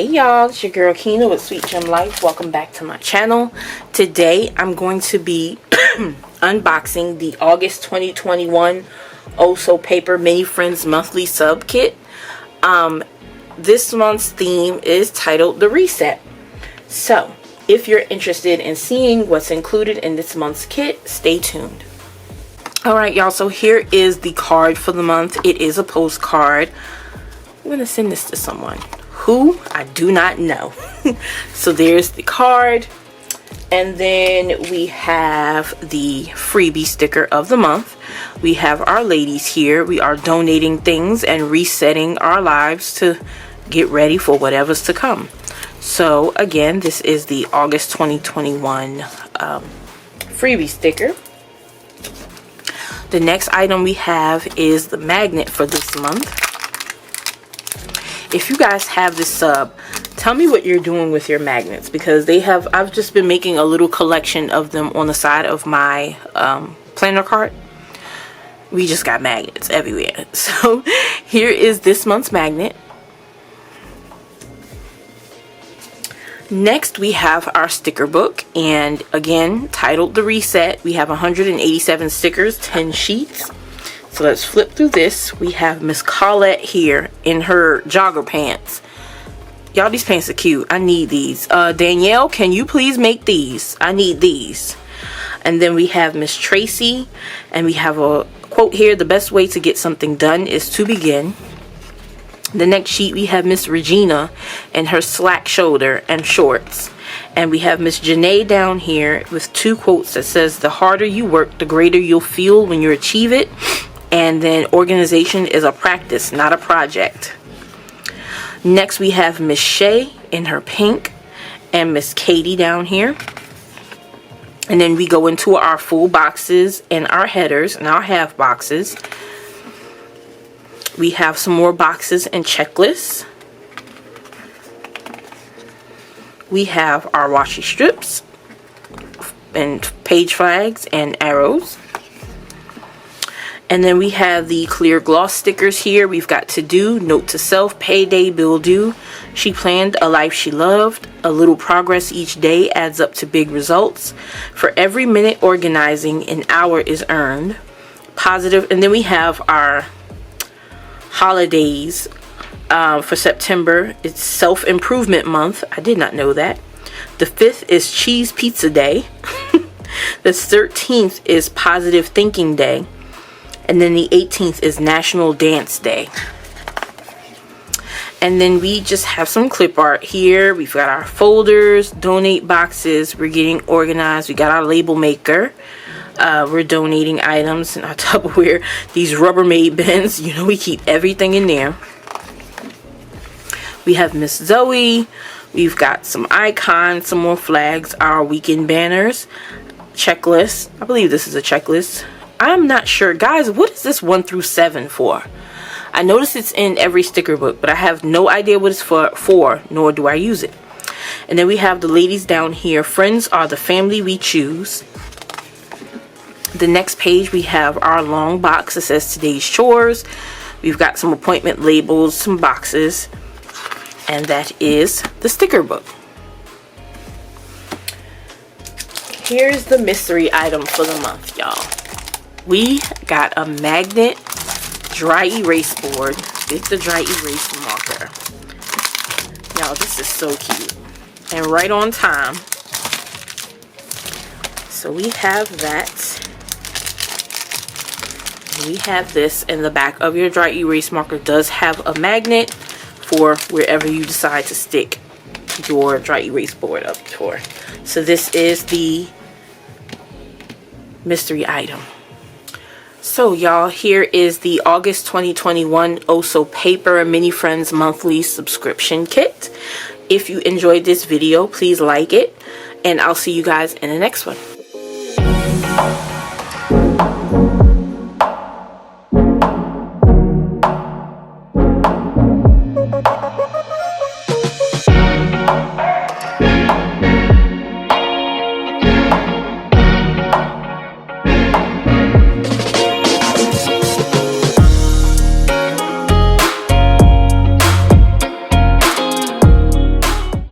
y'all, it's your girl Kina with SweetGemLife. Welcome back to my channel. Today I'm going to be unboxing the August 2021 Oh So Paper Mini Friends Monthly Sub Kit. This month's theme is titled The Reset. So if you're interested in seeing what's included in this month's kit, stay tuned. Alright y'all, so here is the card for the month. It is a postcard. I'm going to send this to someone. Who? I do not know. So there's the card. And then we have the freebie sticker of the month. We have our ladies here. We are donating things and resetting our lives to get ready for whatever's to come. So again, this is the August 2021 freebie sticker. The next item we have is the magnet for this month. If you guys have this sub, tell me what you're doing with your magnets, because I've just been making a little collection of them on the side of my planner cart. We just got magnets everywhere. So here is this month's magnet. Next we have our sticker book, and again titled The Reset. We have 187 stickers, 10 sheets. So let's flip through this. We have Miss Colette here in her jogger pants. Y'all, these pants are cute. I need these. Danielle, can you please make these? I need these. And then we have Miss Tracy, and we have a quote here: the best way to get something done is to begin. The next sheet we have Miss Regina in her slack shoulder and shorts. And we have Miss Janae down here with two quotes that says, the harder you work, the greater you'll feel when you achieve it. And then organization is a practice, not a project. Next we have Miss Shay in her pink and Miss Katie down here. And then we go into our full boxes and our headers and our half boxes. We have some more boxes and checklists. We have our washi strips and page flags and arrows. And then we have the clear gloss stickers here. We've got to do, note to self, payday, bill due. She planned a life she loved. A little progress each day adds up to big results. For every minute organizing, an hour is earned. Positive. And then we have our holidays for September. It's self-improvement month. I did not know that. The 5th is cheese pizza day. The 13th is positive thinking day. And then the 18th is National Dance Day. And then we just have some clip art here. We've got our folders, donate boxes. We're getting organized. We got our label maker. We're donating items in our Tupperware. These Rubbermaid bins, you know, we keep everything in there. We have Miss Zoe. We've got some icons, some more flags, our weekend banners, checklist. I believe this is a checklist. I'm not sure. Guys, what is this 1 through 7 for? I notice it's in every sticker book, but I have no idea what it's for, nor do I use it. And then we have the ladies down here. Friends are the family we choose. The next page we have our long box that says today's chores. We've got some appointment labels, some boxes, and that is the sticker book. Here's the mystery item for the month, y'all. We got a magnet dry erase board with the dry erase marker. Y'all, this is so cute and right on time. So we have that. We have this, in the back of your dry erase marker does have a magnet for wherever you decide to stick your dry erase board up for. So this is the mystery item. So y'all, here is the August 2021 Oh So Paper Mini Friends Monthly Subscription Kit. If you enjoyed this video, please like it, and I'll see you guys in the next one.